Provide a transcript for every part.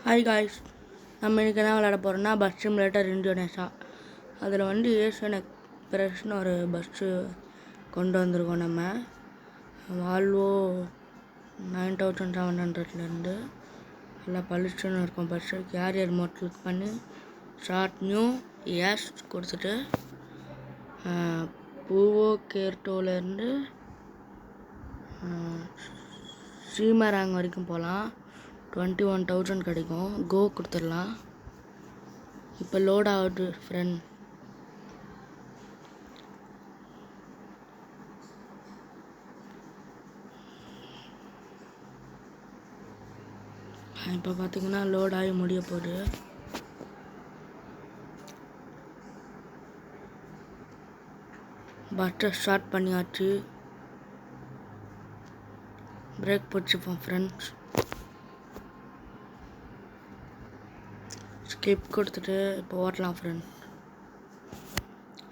Hi guys, நம்ம இன்றைக்கி என்ன விளையாட போகிறோம்னா பஸ் சிமுலேட்டர் இந்தோனேஷியா. அதில் வந்து ஏஷியன் எக்ஸ்பிரஸ்னு ஒரு பஸ்ஸு கொண்டு வந்திருக்கோம். நம்ம வால்வோ 9700 நல்லா பளிச்சுன்னு இருக்கும் பஸ்ஸு. கேரியர் மோட் கிளிக் பண்ணி ஷார்ட் நியூ எஸ் கொடுத்துட்டு பூவோ கேர்டோலேருந்து ஸ்ரீமராங் வரைக்கும் போகலாம். 21,000 கிடைக்கும். கோ கொடுத்துடலாம். இப்போ லோட் ஆகுது ஃப்ரெண்ட். இப்போ பார்த்தீங்கன்னா லோட் ஆகி முடிய போகுது. பஸ்ஸை ஸ்டார்ட் பண்ணியாச்சு. Break பிடிச்சிப்போம் friends. ஸ்கிப் கொடுத்துட்டு இப்போ ஓட்டலாம் ஃப்ரெண்ட்.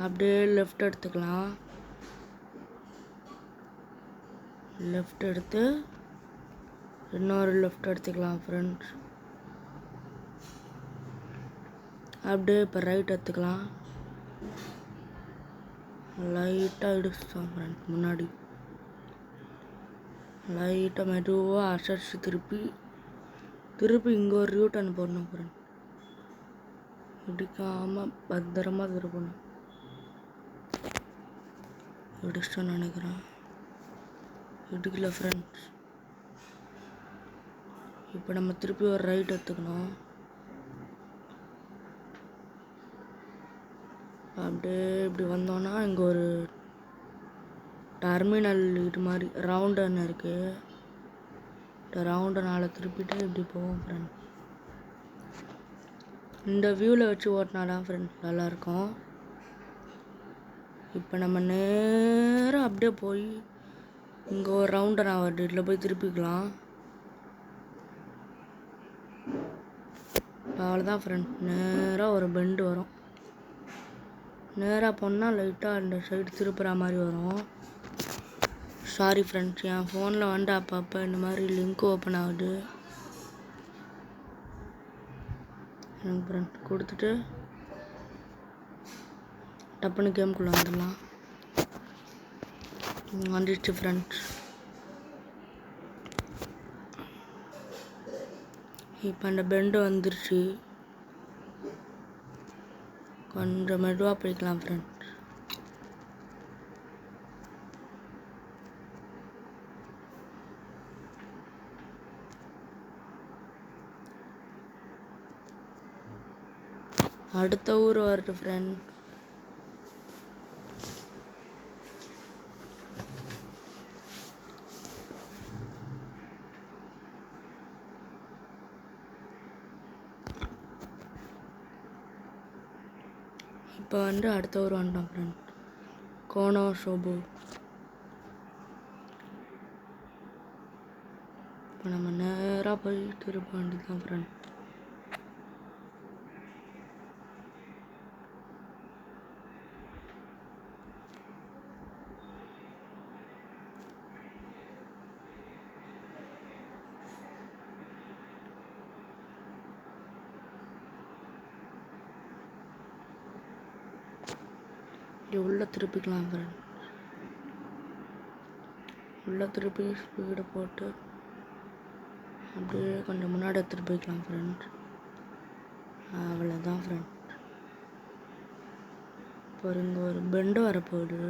அப்படியே லெஃப்ட் எடுத்துக்கலாம். லெஃப்ட் எடுத்து இன்னொரு லெஃப்ட் எடுத்துக்கலாம் ஃப்ரெண்ட்ஸ். அப்படியே இப்போ ரைட் எடுத்துக்கலாம். லைட்டாக இடிச்சிட்டோம் ஃப்ரெண்ட். முன்னாடி லைட்டாக மெதுவாக அசைச்சு திருப்பி இங்கே ஒரு யூட்டன் போடணும் ஃப்ரெண்ட். இடிக்காமல் பத்திரமா திருப்பணும். இடிச்சிட்டோன்னு நினைக்கிறேன். இடிக்கல ஃப்ரெண்ட்ஸ். இப்போ நம்ம திருப்பி ஒரு ரைட் எடுத்துக்கணும். அப்படியே இப்படி வந்தோன்னா இங்கே ஒரு டெர்மினல் இது மாதிரி ரவுண்டன்னு இருக்குது. இந்த ரவுண்டை நாளை திருப்பிட்டு இப்படி போவோம் ஃப்ரெண்ட். இந்த வியூவில் வச்சு ஓட்டினாதான் ஃப்ரெண்ட் நல்லாயிருக்கும். இப்போ நம்ம நேராக அப்படியே போய் இங்கே ஒரு ரவுண்டை நான் வருது, இதில் போய் திருப்பிக்கலாம். அவ்வளோதான் ஃப்ரெண்ட். நேராக ஒரு பெண்டு வரும். நேராக போனால் லைட்டாக அந்த சைடு திருப்புற மாதிரி வரும். சாரி ஃப்ரெண்ட்ஸ், என் ஃபோனில் வந்து அப்பப்போ இந்த மாதிரி லிங்க் ஓப்பன் ஆகுது. எனக்கு ஃப்ரெண்ட் கொடுத்துட்டு டப்புன்னு கேம்குள்ளே வந்துடலாம். வந்துடுச்சு ஃப்ரெண்ட்ஸ். இப்போ அந்த பெண்டு வந்துருச்சு. கொஞ்சம் மெதுவாக போய்க்கலாம் ஃப்ரெண்ட். அடுத்த ஊர் வருது ஃப்ரெண்ட். இப்போ வந்து அடுத்த ஊர் வந்துட்டோம் ஃப்ரெண்ட். கோனோ ஷோபு. இப்போ நம்ம நேராக போய் திருப்ப வேண்டியதுதான் ஃப்ரெண்ட். இப்படி உள்ளே திருப்பிக்கலாம் ஃப்ரெண்ட். உள்ளே திருப்பி ஸ்பீடை போட்டு அப்படியே கொஞ்சம் முன்னாடி எடுத்துகிட்டு போய்க்கலாம் ஃப்ரெண்ட். அவ்வளோதான் ஃப்ரெண்ட். இப்போ இங்கே ஒரு பெண்டு வரப்போகுது.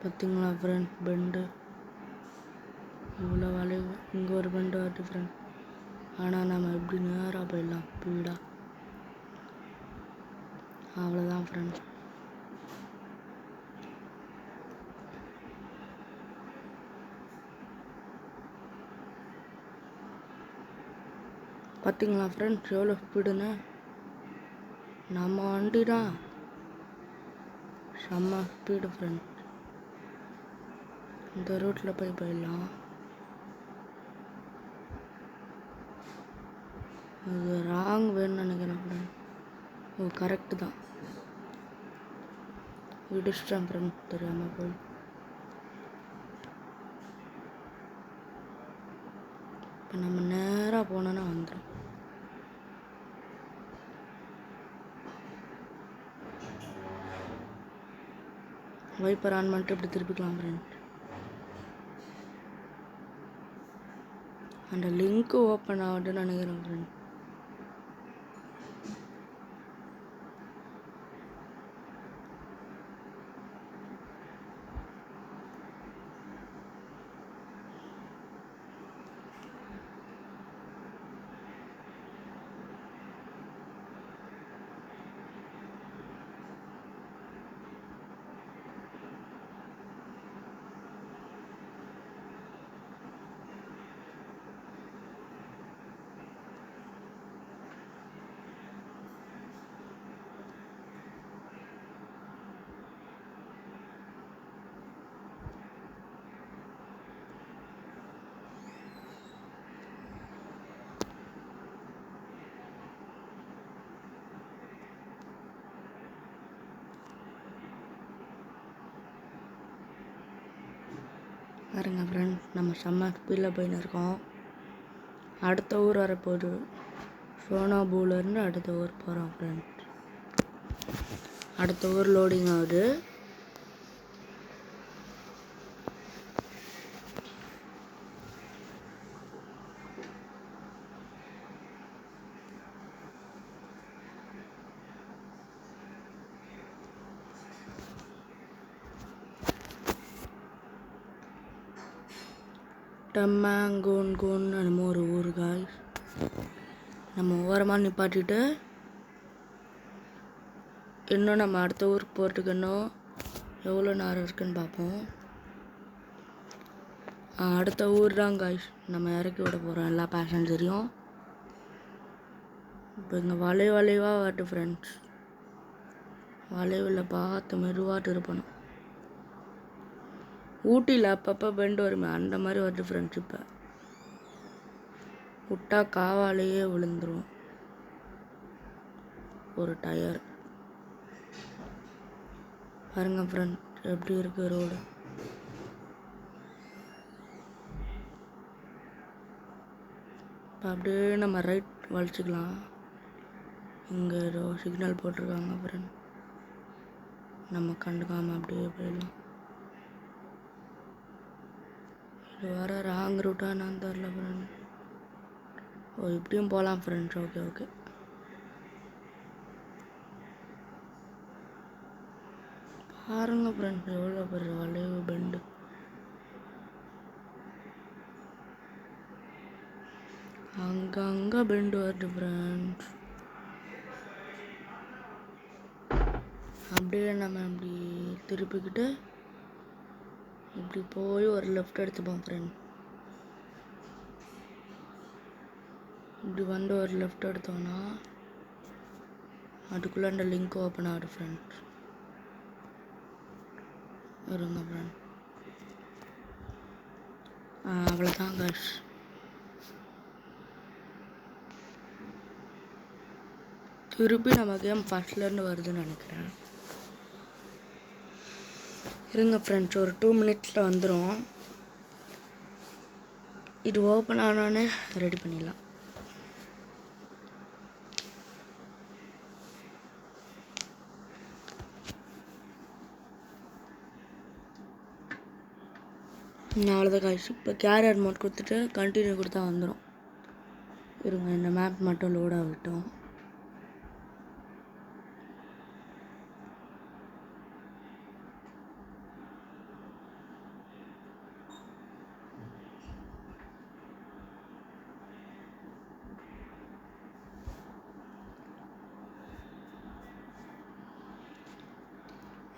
பார்த்தீங்களா ஃப்ரெண்ட் பெண்டு இவ்வளோ வளைவு. இங்கே ஒரு பெண்டு வருது ஃப்ரெண்ட். ஆனால் நம்ம எப்படி நேராக போயிடலாம் ஸ்பீடாக. அவ்வளோதான் ஃப்ரெண்ட். பார்த்தீங்களா ஃப்ரெண்ட்ஸ் எவ்வளோ ஸ்பீடுன்னு. நம்ம வண்டி தான் செம்ம ஸ்பீடு ஃப்ரெண்ட். இந்த ரூட்டில் போயிடலாம். இது ராங் வேணும்னு நினைக்கிறேன் ஃப்ரெண்ட். ஓ கரெக்டு தான். இடிச்சிட்டேன் ஃப்ரெண்ட் தெரியாமல் போய். இப்போ நம்ம நேராக போனோன்னா வந்துடும். வைப்பர் ஆன் பண்ணிட்டு இப்படி திருப்பிக்கலாம் ஃப்ரெண்ட். அந்த லிங்க்கு ஓப்பன் ஆகுதுன்னு நினைக்கிறேன் ஃப்ரெண்ட். பாருங்க ஃப்ரெண்ட், நம்ம செம்ம ஸ்பீடில் போயின்னு இருக்கோம். அடுத்த ஊர் வரப்போகுது. சோனாபூலேருந்து அடுத்த ஊர் போகிறோம் ஃப்ரெண்ட். அடுத்த ஊர் லோடிங் ஆகுது. டம்மாங்கோன் நம்ம ஒரு ஊர் காய்ஸ். நம்ம ஓரமாக நிப்பாட்டிட்டு இன்னும் நம்ம அடுத்த ஊருக்கு போகிறதுக்கு இன்னும் எவ்வளோ நேரம் இருக்குன்னு பார்ப்போம். அடுத்த ஊர் தான் காய்ஸ். நம்ம இறக்கி விட போகிறோம் எல்லா பேசஞ்சரையும். இப்போ இங்கே வளைவாக வருது ஃப்ரெண்ட்ஸ். வளைவில் பார்த்து மெதுவாக இருப்பணும். ஊட்டியில் அப்பப்போ பெண்டு வருமே அந்த மாதிரி வருது ஃப்ரெண்ட்ஸ். இப்போ விட்டா காவாலேயே விழுந்துடும் ஒரு டயர். பாருங்க ஃப்ரெண்ட் எப்படி இருக்கு ரோடு. இப்போ அப்படியே நம்ம ரைட் வலிச்சிக்கலாம். இங்கே ஏதோ சிக்னல் போட்டிருக்காங்க ஃப்ரெண்ட். நம்ம கண்டுக்காமல் அப்படியே போயிடலாம். இது வர ராங் ரூட்டாக நான் தெரில ஃப்ரெண்ட். ஓ இப்படியும் போகலாம் ஃப்ரெண்ட்ஸ். ஓகே பாருங்க ஃப்ரெண்ட்ஸ் எவ்வளோ பெரிய வளைவு பெண்டு. அங்கங்கே பெண்டு வருது ஃப்ரெண்ட்ஸ். அப்படியே நம்ம இப்படி திருப்பிக்கிட்டு இப்படி போய் ஒரு லெஃப்ட் எடுத்துப்போம் ஃப்ரெண்ட். இப்படி வந்து ஒரு லெஃப்ட் எடுத்தோன்னா அதுக்குள்ளே அந்த லிங்க் ஓப்பன் ஆகுது ஃப்ரெண்ட். இருங்க ஃப்ரெண்ட். அவ்வளோதான் காஷ். திருப்பி நம்ம கேம் ஃபஸ்ட்லேருந்து வருதுன்னு நினைக்கிறேன். இருங்க ஃப்ரெண்ட்ஸ், ஒரு 2 மினிட்ஸில் வந்துடும். இது ஓப்பன் ஆனோடனே ரெடி பண்ணிடலாம். அவ்வளோதான் காய்ச்சி. இப்போ கேரியர் மோட் கொடுத்துட்டு கண்டினியூ கொடுத்தா வந்துடும். இருங்க இந்த மேப் மட்டும் லோட் ஆகட்டும்.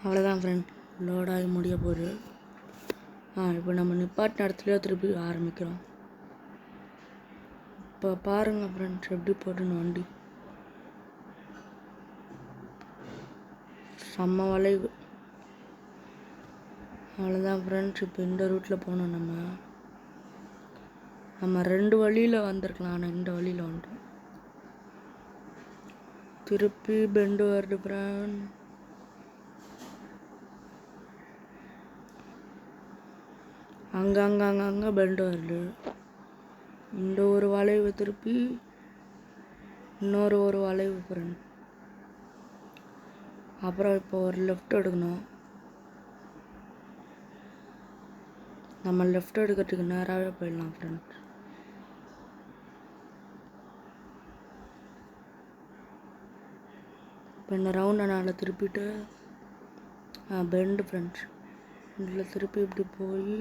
அவ்வளோதான் ஃப்ரெண்ட், லோடாகி முடிய போகுது. இப்போ நம்ம நிப்பாட்டின இடத்துலையோ திருப்பி ஆரம்பிக்கிறோம். இப்போ பாருங்கள் ஃப்ரெண்ட்ஸ் எப்படி போட்டுன்னு வண்டி செம்ம வளைவு. அவ்வளோதான் ஃப்ரெண்ட்ஸ். இப்போ இந்த ரூட்டில் போனோம். நம்ம 2 வழியில் வந்திருக்கலாம். ஆனால் இந்த வழியில் வந்துட்டோம். திருப்பி பெண்டு வருது ஃப்ரெண்ட். அங்கே பெண்டு வருது. இந்த ஒரு வளைவு திருப்பி இன்னொரு வளைவு ஃப்ரெண்ட். அப்புறம் இப்போ ஒரு லெஃப்ட் எடுக்கணும். நம்ம லெஃப்ட் எடுக்கிறதுக்கு நேராகவே போயிடலாம் ஃப்ரெண்ட். இப்போ இந்த ரவுண்டை நாளில் திருப்பிட்டு பெண்டு ஃப்ரெண்ட்ஸ். இதில் திருப்பி இப்படி போய்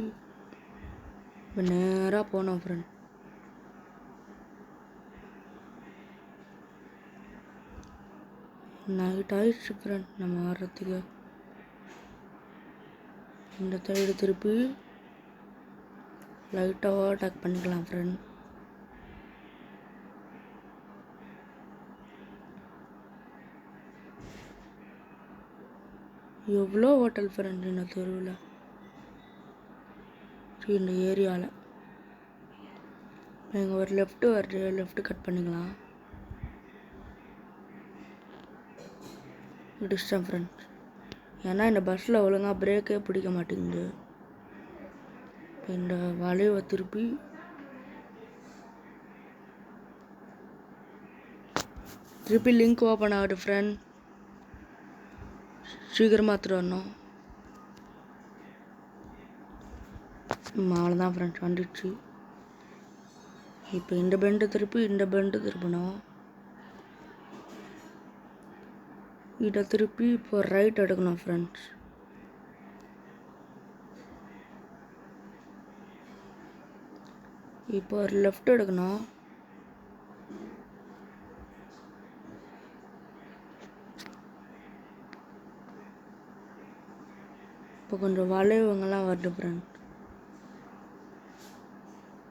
இப்போ நேராக போனோம் ஃப்ரெண்ட். நைட் ஆயிடுச்சு ஃப்ரெண்ட் நம்ம வர்றதுக்கு. இந்த சைடு திருப்பி லைட்டாக ஓவர்டேக் பண்ணிக்கலாம் ஃப்ரெண்ட். எவ்வளோ ஹோட்டல் ஃப்ரெண்ட் இந்த தெருவில், இந்த ஏரியாவில். இங்கே ஒரு லெஃப்ட் வருது, லெஃப்ட் கட் பண்ணிக்கலாம். இடிச்சிட்டேன் ஃப்ரெண்ட்ஸ். ஏன்னா இந்த பஸ்ஸில் ஒழுங்காக பிரேக்கே பிடிக்க மாட்டேங்குது. இந்த வளைவை திருப்பி லிங்க் ஓப்பன் ஆகுது ஃப்ரெண்ட். சீக்கிரமாக எடுத்துகிட்டு வரணும். அவ்வளோதான் ஃப்ரெண்ட்ஸ், வந்துடுச்சு. இப்போ இந்த பெண்டு திருப்பணும். இதை திருப்பி இப்போ ரைட் எடுக்கணும் ஃப்ரெண்ட்ஸ். இப்போ ஒரு லெஃப்ட் எடுக்கணும். இப்போ கொஞ்சம் வளைவுங்கெல்லாம் வருது ஃப்ரெண்ட்.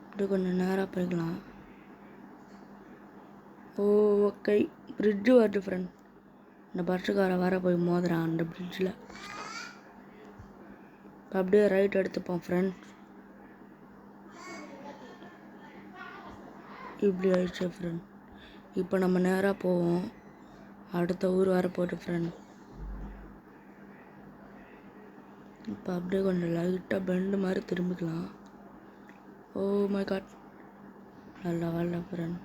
இப்படி கொஞ்சம் நேராக போய்க்கலாம். ஓகே, பிரிட்ஜு வருது ஃப்ரெண்ட். இந்த பஸ்ஸுக்கார வர போய் மோதுறான் அந்த பிரிட்ஜில். இப்போ அப்படியே ரைட் எடுத்துப்போம் ஃப்ரெண்ட். இப்படி ஆயிடுச்சு ஃப்ரெண்ட். இப்போ நம்ம நேராக போவோம். அடுத்த ஊர் வரப்போகுது ஃப்ரெண்ட். இப்போ அப்படியே கொஞ்சம் லைட்டாக பெண்டு மாதிரி திரும்பிக்கலாம். ஓ மை காட், நல்லா வரல ஃப்ரெண்ட்.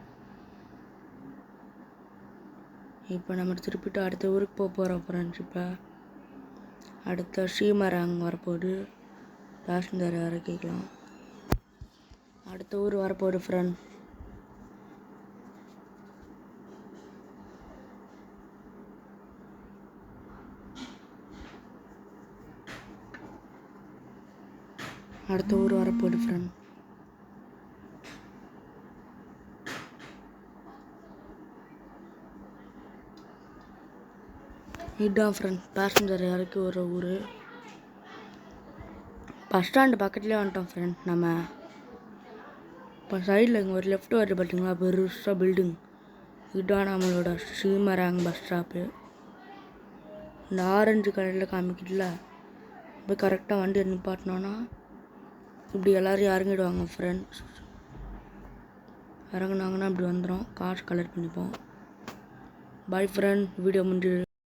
இப்போ நம்ம திருப்பிட்டு அடுத்த ஊருக்கு போகிறோம் ஃப்ரெண்ட்ஸ். இப்போ அடுத்த ஸ்ரீமரங் வரப்போகுது. பேசஞ்சர் இறக்கிக்கலாம். அடுத்த ஊர் வரப்போகுது ஃப்ரெண்ட். இதுதான் ஃப்ரெண்ட் பேசஞ்சர் இறக்கி ஒரு ஊர். பஸ் ஸ்டாண்டு பக்கத்துலேயே வந்துட்டோம் ஃப்ரெண்ட். நம்ம இப்போ சைடில் இங்கே ஒரு லெஃப்ட் வருது பார்த்தீங்களா, பெருசாக பில்டிங். இதுதான் நம்மளோட ஸ்ரீமரங் பஸ் ஸ்டாப்பு. இந்த ஆரஞ்சு கலரில் காமிக்கிட்டுல போய் கரெக்டாக வண்டி நிப்பாட்டினோன்னா இப்படி எல்லோரும் இறங்கிடுவாங்க ஃப்ரெண்ட்ஸ். இறங்குனாங்கன்னா இப்படி வந்துடும். காசு கலெக்ட் பண்ணிப்போம். பாய் ஃப்ரெண்ட், வீடியோ முடிஞ்சு.